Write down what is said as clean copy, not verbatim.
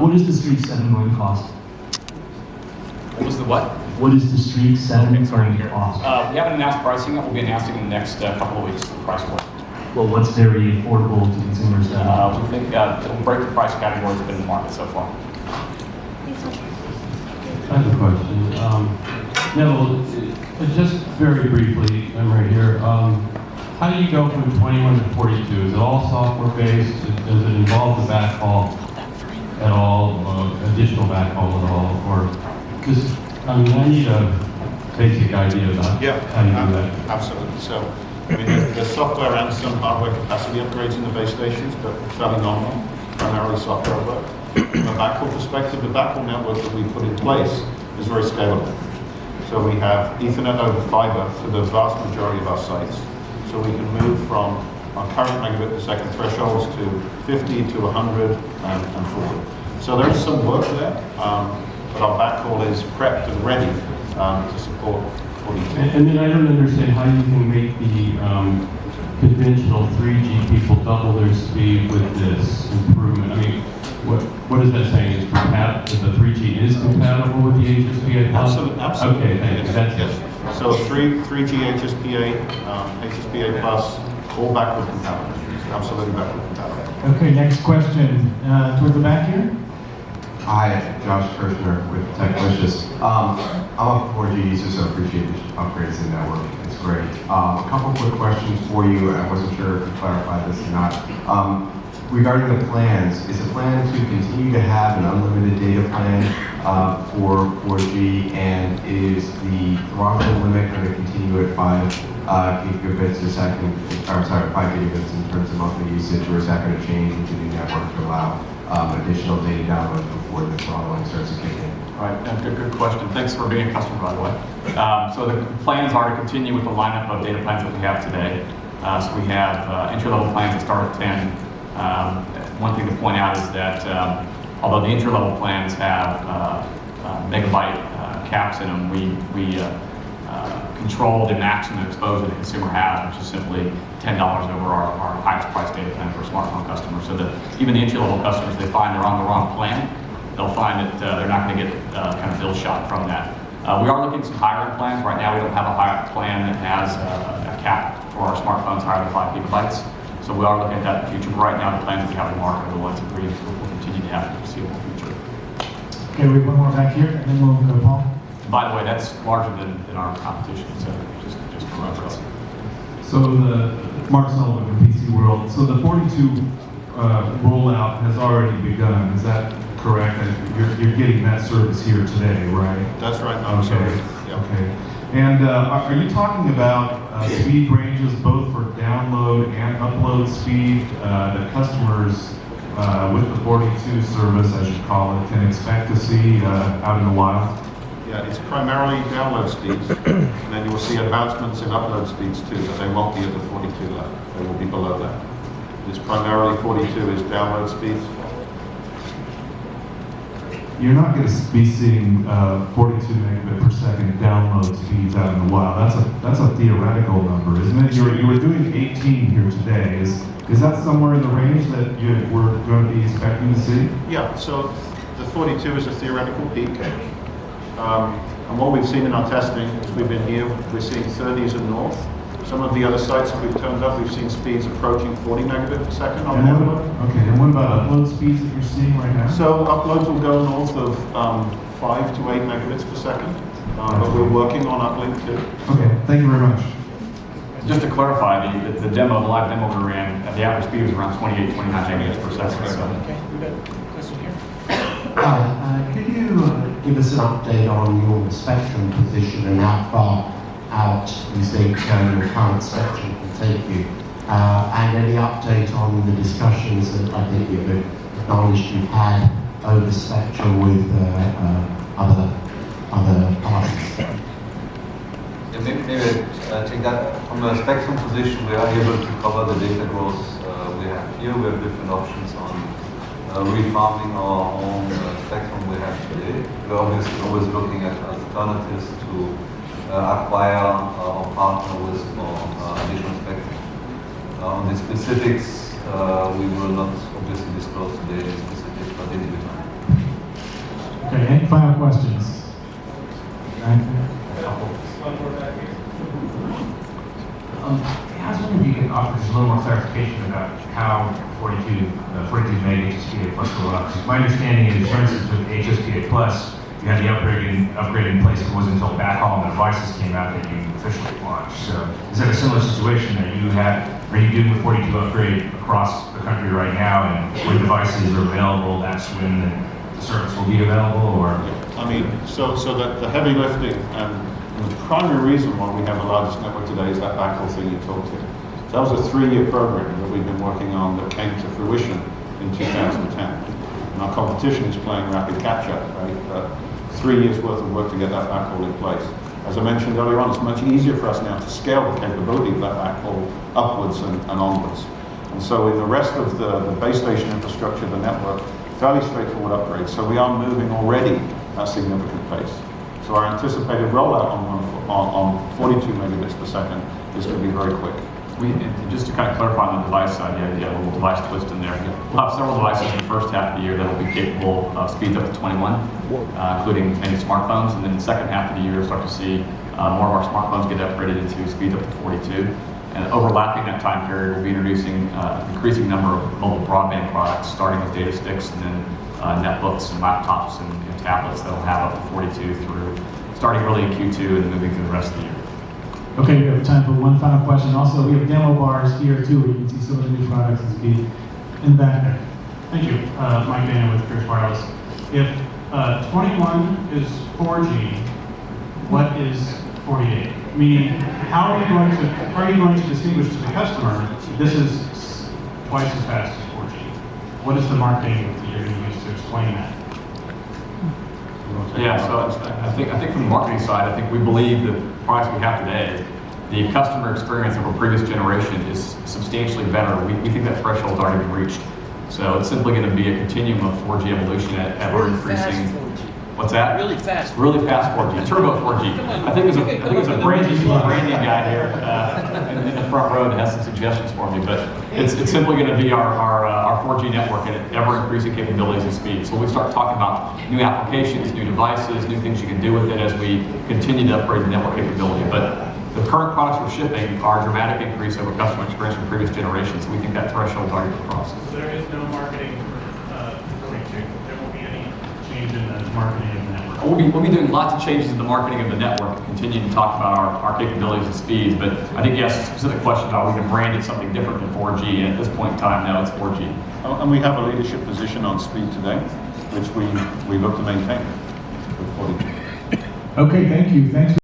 What is the Streak 7 going to cost? What was the what? What is the Streak 7 Okay, sorry, going to here. cost? We haven't announced pricing yet. We'll be announcing in the next couple of weeks the price point. Well, what's very affordable to consumers now? We think it'll break the price category that's been in the market so far. I have a question. Neville, just very briefly, I'm right here. How do you go from 21 to 42? Is it all software-based? Does it involve the backhaul at all, additional backhaul at all? Or just, I mean, I need a basic idea of how you do that. Absolutely. So, I mean, there's software and some hardware capacity upgrades in the base stations, but fairly nominal, primarily software work. From a backhaul perspective, the backhaul network that we put in place is very scalable. So we have Ethernet over fiber for the vast majority of our sites. So we can move from our current megabit per second thresholds to 50 to 100 and 40. So there is some work there, but our backhaul is prepped and ready to support 42. And then I don't understand how you can make the conventional 3G people double their speed with this improvement. I mean, what is that saying? Is that the 3G is compatible with the HSPA+? Absolutely. Okay, thank you. That's yes. So 3G HSPA, HSPA+, all backward compatible. Absolutely backward compatible. Okay, next question. Toward the back here. Hi, Josh Kirshner with TechLicious. I'm a 4G user, so appreciate the upgrades in the network. It's great. A couple quick questions for you. I wasn't sure if you clarified this or not. Regarding the plans, is the plan to continue to have an unlimited data plan for 4G, and is the throttle limit going to continue at 5 gigabits a second, or sorry, 5 gigabits in terms of monthly usage, or is that going to change with the new network to allow additional data downloads before the throttling starts to kick in? All right, good question. Thanks for being a customer, by the way. So the plans are to continue with the lineup of data plans that we have today. So we have entry-level plans that start at 10. One thing to point out is that although the entry-level plans have megabyte caps in them, we control the maximum exposure the consumer has, which is simply $10 over our highest price data plan for a smartphone customer. So that even the entry-level customers, they find they're on the wrong plan, they'll find that they're not going to get kind of bill shot from that. We are looking at some higher end plans. Right now, we don't have a higher plan that has a cap for our smartphones higher than 5 gigabytes. So we are looking at that in the future. But right now, the plans that we have in the market are the ones that we will continue to have in the foreseeable future. Okay, we have one more back here, and then we'll go to Paul. By the way, that's larger than our competition, so just for reference. So Mark Sullivan from PC World. So the 42 rollout has already begun. Is that correct? You're getting that service here today, right? That's right. Okay. Yeah. Okay. And are you talking about speed ranges both for download and upload speed that customers with the 42 service, I should call it, can expect to see out in the wild? Yeah, it's primarily download speeds, and then you will see advancements in upload speeds too, but they won't be at the 42 level. They will be below that. It's primarily 42 is download speeds. You're not going to be seeing 42 megabit per second download speeds out in the wild. That's a theoretical number, isn't it? You were doing 18 here today. Is that somewhere in the range that we're going to be expecting to see? Yeah. So the 42 is a theoretical peak, and what we've seen in our testing as we've been here, we're seeing 30s and north. Some of the other sites that we've turned up, we've seen speeds approaching 40 megabit per second on the network. Okay, and what about upload speeds that you're seeing right now? So uploads will go north of 5 to 8 megabits per second, but we're working on uplink too. Okay, thank you very much. Just to clarify, the demo, the live demo we ran, the average speed was around 28, 29 megabits per second. So. Okay, we've got a question here. Hi, could you give us an update on your spectrum position and how far out you think your current spectrum can take you? And any update on the discussions that I think you've acknowledged you've had over spectrum with other parties? Yeah, maybe take that. From a spectrum position, we are able to cover the data growth we have here. We have different options on refarming our own spectrum we have today. We're obviously always looking at alternatives to acquire or partner with additional spectrum. On the specifics, we will not obviously disclose today the specifics, but in due time. Any final questions? I was wondering if you could offer just a little more clarification about how 42 meg HSPA Plus will up. Because my understanding is, for instance, with HSPA Plus, you had the upgrade in place. It wasn't until backhaul and the devices came out that you officially launched. So is that a similar situation that you had? Are you doing the 42 upgrade across the country right now, and when devices are available, that's when the service will be available, or? I mean, so that the heavy lifting and the primary reason why we have the largest network today is that backhaul thing you talked to. So that was a 3-year program that we've been working on that came to fruition in 2010. And our competition is playing rapid catch-up, right? 3 years worth of work to get that backhaul in place. As I mentioned earlier on, it's much easier for us now to scale the capability of that backhaul upwards and onwards. And so in the rest of the base station infrastructure, the network, fairly straightforward upgrades. So we are moving already at a significant pace. So our anticipated rollout on 42 megabits per second is going to be very quick. And just to kind of clarify on the device side, you have a little device twist in there. We'll have several devices in the first half of the year that will be capable of speeds up to 21, including many smartphones. And then in the second half of the year, we'll start to see more of our smartphones get upgraded into speeds up to 42. And overlapping that time period, we'll be introducing an increasing number of mobile broadband products, starting with data sticks and then netbooks and laptops and tablets that will have up to 42 through, starting early in Q2 and moving through the rest of the year. Okay, we have time for one final question. Also, we have demo bars here too, where you can see some of the new products and speed in the back there. Thank you. Mike Dana with Pierce Wireless. If 21 is 4G, what is 48? Meaning, how are you going to distinguish to the customer this is twice as fast as 4G? What is the marketing that you're going to use to explain that? Yeah, so I think from the marketing side, I think we believe the products we have today, the customer experience of a previous generation is substantially better. We think that threshold's already been reached. So it's simply going to be a continuum of 4G evolution at ever increasing. What's that? Really fast. Really fast 4G, turbo 4G. I think there's a branding guy here in the front row that has some suggestions for me, but it's simply going to be our 4G network and ever increasing capabilities and speed. So we start talking about new applications, new devices, new things you can do with it as we continue to upgrade the network capability. But the current products we're shipping are a dramatic increase over customer experience from previous generations. So we think that threshold's already been crossed. So there is no marketing for 42. There won't be any change in the marketing of the network. We'll be doing lots of changes in the marketing of the network and continue to talk about our capabilities and speeds, but I think you asked a specific question about we can brand it something different than 4G, and at this point in time, no, it's 4G. And we have a leadership position on speed today, which we look to maintain with 42. Okay, thank you. Thanks.